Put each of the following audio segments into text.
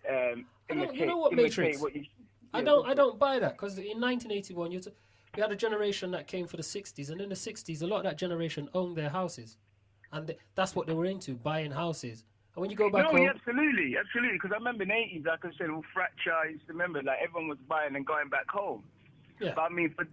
You know what, Matrix? What you, I don't buy that, because in 1981 we had a generation that came for the 60s, and in the 60s a lot of that generation owned their houses, and that's what they were into, buying houses. And when you go back home, yeah, absolutely. Because I remember in the 80s, like I said, all fracture. I used to remember, like, everyone was buying and going back home. yeah. But I mean, but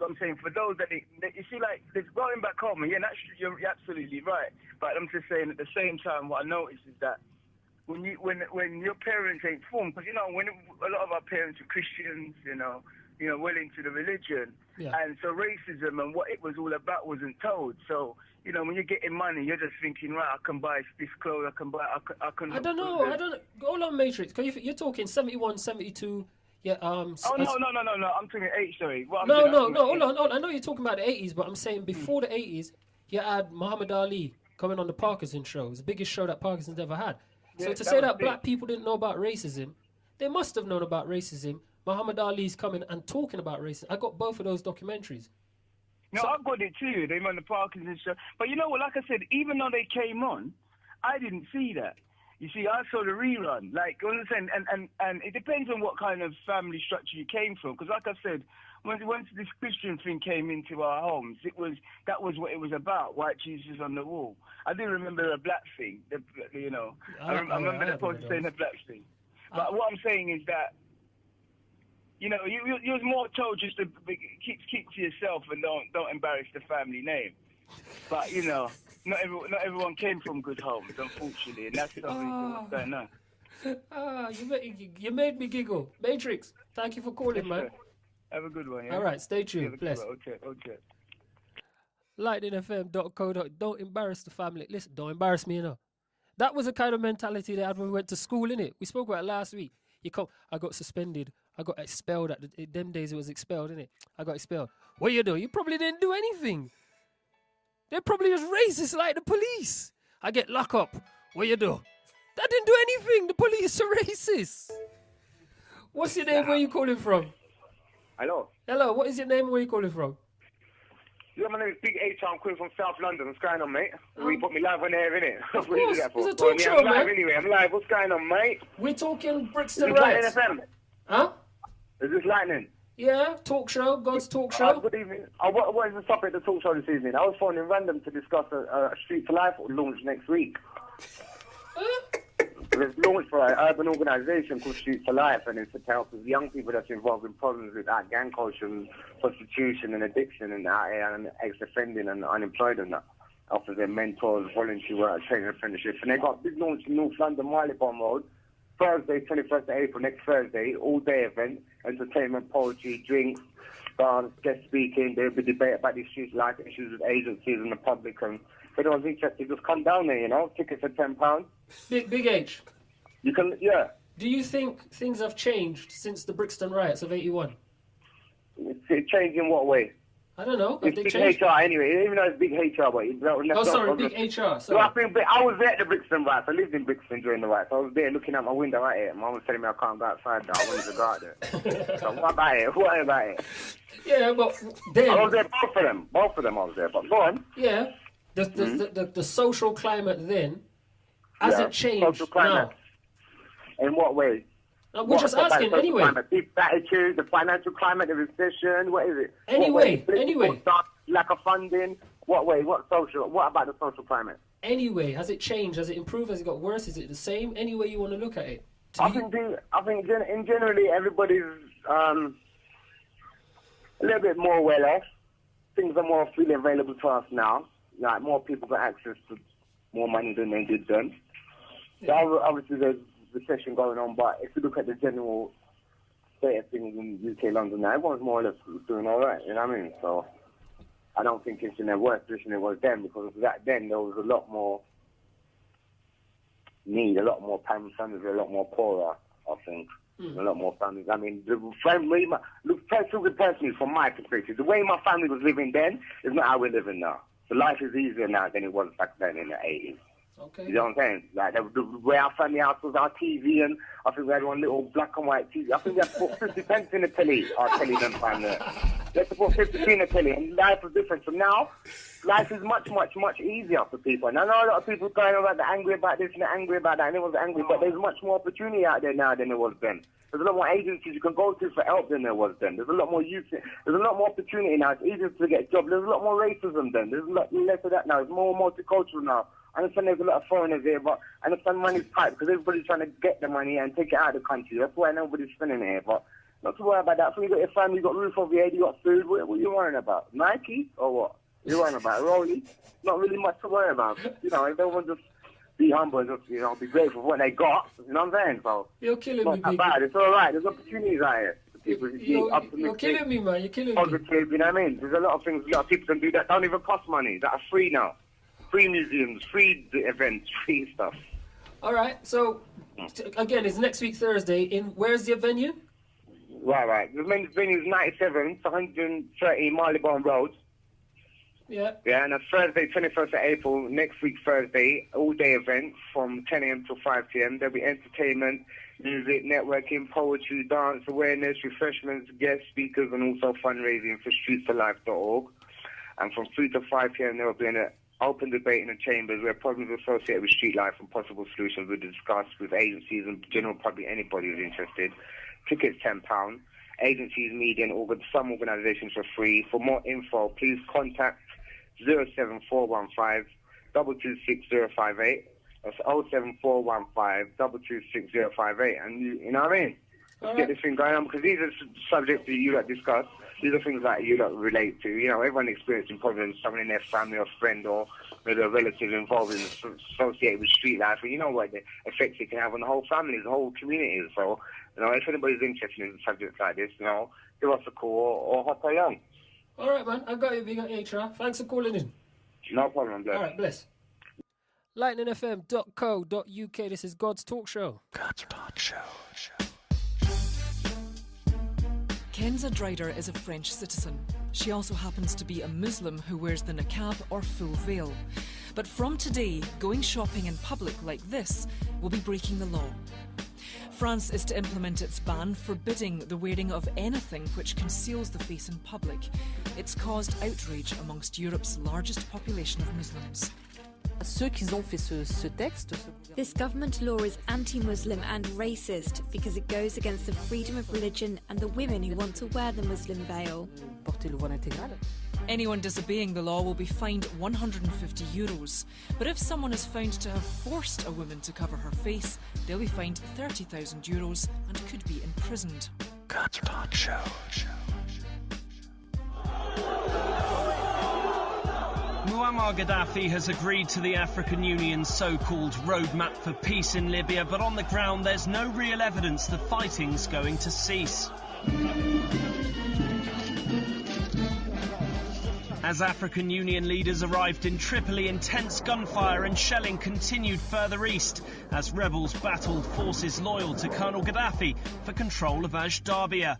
I'm saying for those that you see, like, there's going back home, and yeah, you're absolutely right. But I'm just saying at the same time, what I noticed is that when your parents ain't formed, because when a lot of our parents were Christians, well into the religion, Yeah. and so racism and what it was all about wasn't told. So when you're getting money, you're just thinking, right, I can buy this clothes, I can buy, I can. I don't know. Hold on, Matrix. Because you're talking 71, 72. Yeah. Oh no. I'm talking age. Sorry. No. Hold on. I know you're talking about the 80s, but I'm saying before the 80s, you had Muhammad Ali coming on the Parkinson show. It was the biggest show that Parkinson's ever had. So to say that black people didn't know about racism, they must have known about racism. Muhammad Ali's coming and talking about racism. I got both of those documentaries. No, I've got it too. They were on the Parkinson show. But you know what? Like I said, even though they came on, I didn't see that. You see, I saw the rerun. Like, you understand? And it depends on what kind of family structure you came from. Because, like I said, once this Christian thing came into our homes, that was what it was about. White Jesus on the wall. I didn't remember a black thing. I remember the post saying the black thing. But what I'm saying is that, you was more told just to keep to yourself and don't embarrass the family name. But not everyone came from good homes, unfortunately, and that's the reason what's going on. You made me giggle, Matrix. Thank you for calling, man. Have a good one. Yeah? All right, stay tuned. Bless. Okay. LightningFM.co. Don't embarrass the family. Listen, don't embarrass me, That was the kind of mentality they had when we went to school, innit? We spoke about it last week. I got suspended. I got expelled. Them days it was expelled, innit? I got expelled. What you do? You probably didn't do anything. They're probably just racist like the police. I get locked up. What you do? That didn't do anything. The police are racist. What's your name? Where you calling from? Hello. Hello. What is your name? Where you calling from? Yeah, my name is Big H. I'm calling from South London. What's going on, mate? You put me live on air, innit? Of course. It's a talk show, I'm man. live anyway. I'm live. What's going on, mate? We're talking Brixton Is this Riots. Lightning FM? Huh? Is this Lightning? Yeah, talk show, God's talk show. Good evening. What is the topic of the talk show this evening? I was phoning random to discuss a Street to Life launch next week. It's launched for an urban organisation called Street for Life, and it's to help with young people that's involved in problems with gang culture and prostitution and addiction and ex-offending and unemployed and that. Offers them mentors, voluntary work, training apprenticeship. And they got a big launch in North London, Marylebone Road, Thursday, 21st of April, next Thursday, all-day event, entertainment, poetry, drinks, dance, guest speaking. There'll be debate about these street life issues with agencies and the public. And if anyone's interested, just come down there, Tickets are £10. Big H. You can, yeah. Do you think things have changed since the Brixton Riots of 81? It's changed in what way? I don't know. It's big HR anyway, even though it's big HR, but big HR. Sorry. I was there at the Brixton Riots. I lived in Brixton during the riots. I was there looking out my window right here. Mum was telling me I can't go outside. I wanted to go out there. So what about it? Yeah, but then I was there, both of them I was there. But go on. Yeah, the social climate then has it changed social climate. Now? In what way? We're just asking anyway. Climate? Deep attitude, the financial climate, the recession, what is it? Anyway. Lack of funding, what way? What about the social climate? Anyway, has it changed? Has it improved? Has it got worse? Is it the same? Any way you want to look at it. I think in generally everybody's a little bit more well off. Things are more freely available to us now. Like more people got access to more money than they did then. Yeah. So obviously there's recession going on, but if you look at the general state of things in UK London now, everyone's more or less doing all right, you know what I mean? So I don't think it's in a worse position than it was then, because back then there was a lot more need, a lot more families were a lot more poorer, I think. A lot more families. I mean, personally, from my perspective, the way my family was living then is not how we're living now. So life is easier now than it was back then in the 80s. Okay. You know what I'm saying? Like the way our family house was, our TV, and I think we had one little black and white TV. I think we had to put 50 pence in the telly, our telly them time there. We had to put 50p in the telly, and life was different. So now, life is much, much, much easier for people. And I know a lot of people going about they're angry about this and they're angry about that, and everyone's angry, but there's much more opportunity out there now than there was then. There's a lot more agencies you can go to for help than there was then. There's a lot more youth. There's a lot more opportunity now. It's easier to get a job. There's a lot more racism then. There's a lot less of that now. It's more multicultural now. I understand there's a lot of foreigners here, but I understand money's tight because everybody's trying to get the money and take it out of the country. That's why nobody's spending it here. But not to worry about that. So you got your family, you got roof over your head, you got food. What are you worrying about? Nike or what? You're worrying about Rollie? Not really much to worry about. You know, everyone just be humble and just, you know, be grateful for what they got. You know what I'm saying? So You're killing it's me, not Biggie. that bad. It's all right. There's opportunities out here. People You're killing me, man. You're killing me. positive, you know what I mean? There's a lot of things, a lot of people can do that don't even cost money, that are free now. Free museums, free events, free stuff. All right. So, again, it's next week, Thursday. Where's the venue? Right. The main venue is 97, 130 Marylebone Road. Yeah. Yeah, and that's Thursday, 21st of April, next week, Thursday, all-day event from 10 a.m. till 5 p.m. There'll be entertainment, music, networking, poetry, dance, awareness, refreshments, guest speakers, and also fundraising for streetsforlife.org. And from 3 to 5 p.m., there will be an open debate in the chambers where problems associated with street life and possible solutions will be discussed with agencies and general public, anybody who's interested. Tickets £10. Agencies, media, and some organisations for free. For more info, please contact 07415 226 That's 07415 226 And you know what I mean? Let's get this thing going on, because these are subjects that you like discuss. These are things that you don't relate to. You know, everyone experiencing problems, someone in their family or friend or with a relative involved in associated with street life. And you know what the effects it can have on the whole family, the whole community. So, you know, if anybody's interested in subjects like this, you know, give us a call or hop on. All right, man. I got you, big HR. Thanks for calling in. No problem, bless. All right, bless. lightningfm.co.uk. This is God's Talk Show. God's Talk Show. Kenza Dryder is a French citizen. She also happens to be a Muslim who wears the niqab or full veil. But from today, going shopping in public like this will be breaking the law. France is to implement its ban forbidding the wearing of anything which conceals the face in public. It's caused outrage amongst Europe's largest population of Muslims. This government law is anti-Muslim and racist because it goes against the freedom of religion and the women who want to wear the Muslim veil. Anyone disobeying the law will be fined €150. But if someone is found to have forced a woman to cover her face, they'll be fined €30,000 and could be imprisoned. God's Talk Show. Muammar Gaddafi has agreed to the African Union's so-called roadmap for peace in Libya, but on the ground there's no real evidence the fighting's going to cease. As African Union leaders arrived in Tripoli, intense gunfire and shelling continued further east as rebels battled forces loyal to Colonel Gaddafi for control of Ashdabia.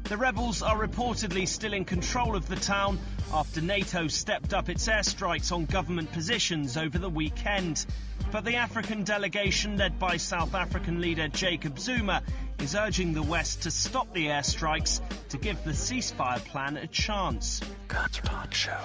The rebels are reportedly still in control of the town after NATO stepped up its airstrikes on government positions over the weekend. But the African delegation, led by South African leader Jacob Zuma, is urging the West to stop the airstrikes to give the ceasefire plan a chance. God's Talk Show.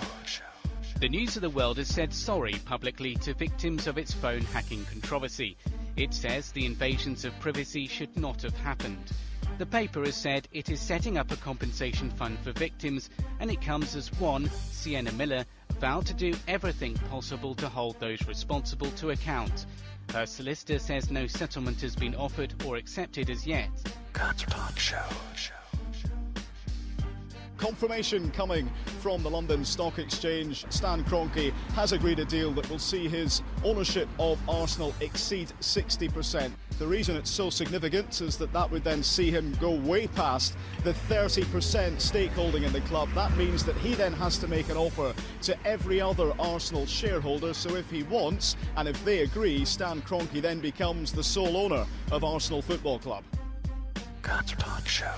The News of the World has said sorry publicly to victims of its phone hacking controversy. It says the invasions of privacy should not have happened. The paper has said it is setting up a compensation fund for victims, and it comes as one, Sienna Miller, vowed to do everything possible to hold those responsible to account. Her solicitor says no settlement has been offered or accepted as yet. God's Talk Show. Confirmation coming from the London Stock Exchange. Stan Kroenke has agreed a deal that will see his ownership of Arsenal exceed 60%. The reason it's so significant is that would then see him go way past the 30% stakeholding in the club. That means that he then has to make an offer to every other Arsenal shareholder. So if he wants, and if they agree, Stan Kroenke then becomes the sole owner of Arsenal Football Club. God's Talk Show.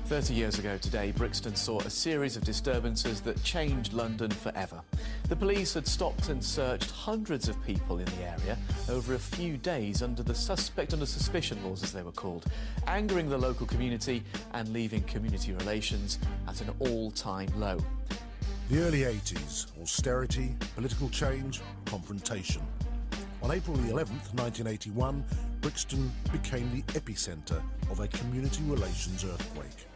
30 years ago today, Brixton saw a series of disturbances that changed London forever. The police had stopped and searched hundreds of people in the area over a few days under suspicion laws, as they were called, angering the local community and leaving community relations at an all-time low. The early 80s, austerity, political change, confrontation. On April the 11th, 1981, Brixton became the epicentre of a community relations earthquake.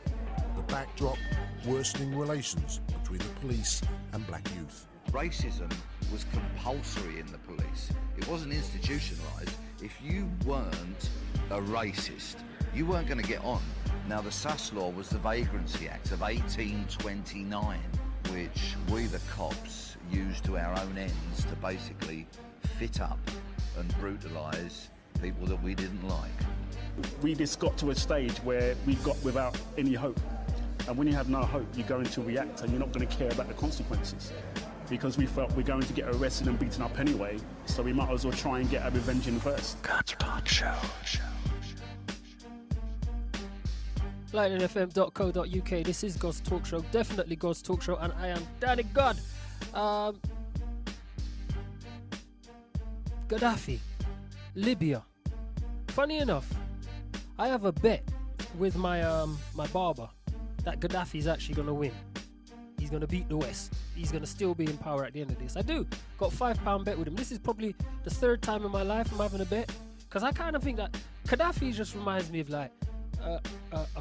The backdrop, worsening relations between the police and black youth. Racism was compulsory in the police. It wasn't institutionalised. If you weren't a racist, you weren't going to get on. Now, the SAS law was the Vagrancy Act of 1829, which we, the cops, used to our own ends to basically fit up and brutalise people that we didn't like. We just got to a stage where we got without any hope. And when you have no hope, you're going to react and you're not going to care about the consequences. Because we felt we're going to get arrested and beaten up anyway, so we might as well try and get our revenge in first. God's Talk Show. lightningfm.co.uk. This is God's Talk Show, definitely God's Talk Show, and I am Danny God. Gaddafi, Libya. Funny enough, I have a bet with my my barber that Gaddafi is actually going to win. He's going to beat the West. He's going to still be in power at the end of this. I do. Got £5 bet with him. This is probably the third time in my life I'm having a bet, because I kind of think that Gaddafi just reminds me of like a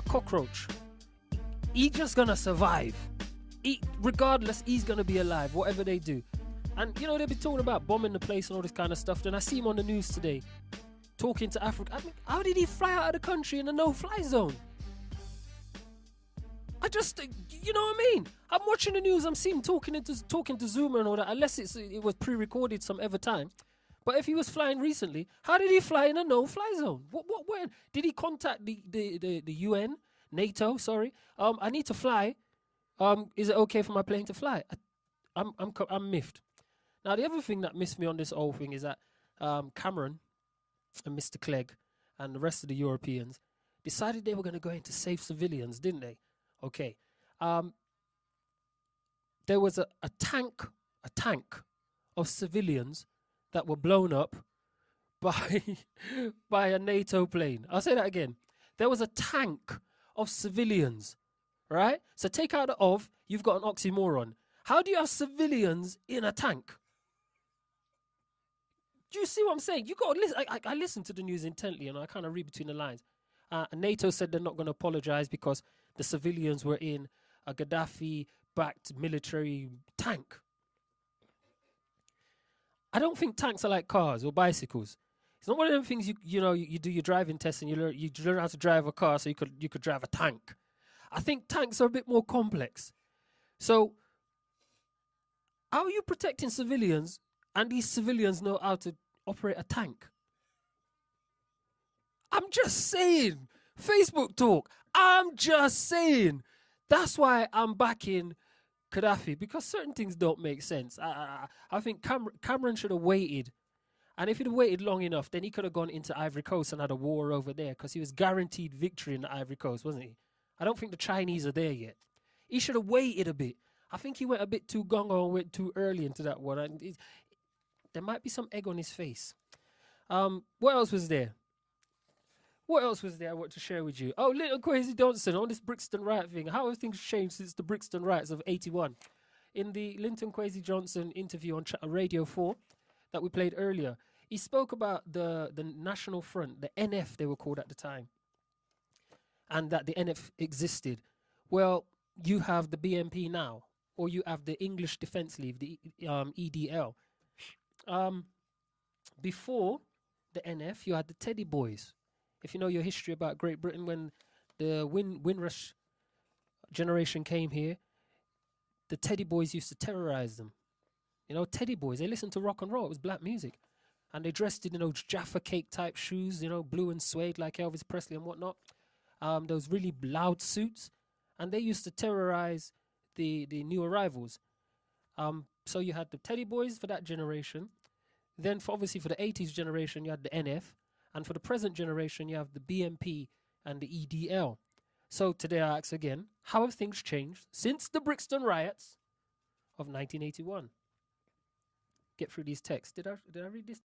cockroach. He's just going to survive. Regardless, he's going to be alive, whatever they do. And, you know, they've been talking about bombing the place and all this kind of stuff. Then I see him on the news today talking to Africa. I mean, how did he fly out of the country in a no-fly zone? I just, you know what I mean? I'm watching the news, I'm seeing him talking to Zuma and all that, unless it was pre-recorded some other time. But if he was flying recently, how did he fly in a no-fly zone? When? Did he contact the UN, NATO, sorry? I need to fly. Is it okay for my plane to fly? I'm miffed. Now, the other thing that missed me on this whole thing is that Cameron and Mr. Clegg and the rest of the Europeans decided they were going to go in to save civilians, didn't they? Okay. There was a tank of civilians that were blown up by a NATO plane. I'll say that again. There was a tank of civilians, right? So take out the of, you've got an oxymoron. How do you have civilians in a tank? Do you see what I'm saying? You got to listen. I listen to the news intently, and I kind of read between the lines. NATO said they're not going to apologize because the civilians were in a Gaddafi-backed military tank. I don't think tanks are like cars or bicycles. It's not one of them things you do your driving test and you learn how to drive a car so you could drive a tank. I think tanks are a bit more complex. So how are you protecting civilians and these civilians know how to operate a tank? I'm just saying. Facebook talk. I'm just saying. That's why I'm backing Gaddafi, because certain things don't make sense. I think Cameron should have waited. And if he'd have waited long enough, then he could have gone into Ivory Coast and had a war over there, because he was guaranteed victory in the Ivory Coast, wasn't he? I don't think the Chinese are there yet. He should have waited a bit. I think he went a bit too gung-ho and went too early into that one. And there might be some egg on his face. What else was there? What else was there I want to share with you? Oh, Little Kwesi Johnson on this Brixton Riot thing. How have things changed since the Brixton Riots of 81? In the Linton Kwesi Johnson interview on Radio 4 that we played earlier, he spoke about the National Front, the NF they were called at the time, and that the NF existed. Well, you have the BNP now, or you have the English Defence League, the EDL. Before the NF, you had the Teddy Boys. If you know your history about Great Britain, when the Windrush generation came here, the Teddy Boys used to terrorize them. You know, Teddy Boys, they listened to rock and roll. It was black music. And they dressed in, Jaffa Cake type shoes, blue and suede like Elvis Presley and whatnot. Those really loud suits. And they used to terrorize the new arrivals. So you had the Teddy Boys for that generation. Then obviously for the 80s generation, you had the NF. And for the present generation, you have the BNP and the EDL. So today I ask again, how have things changed since the Brixton Riots of 1981? Get through these texts. Did I read this?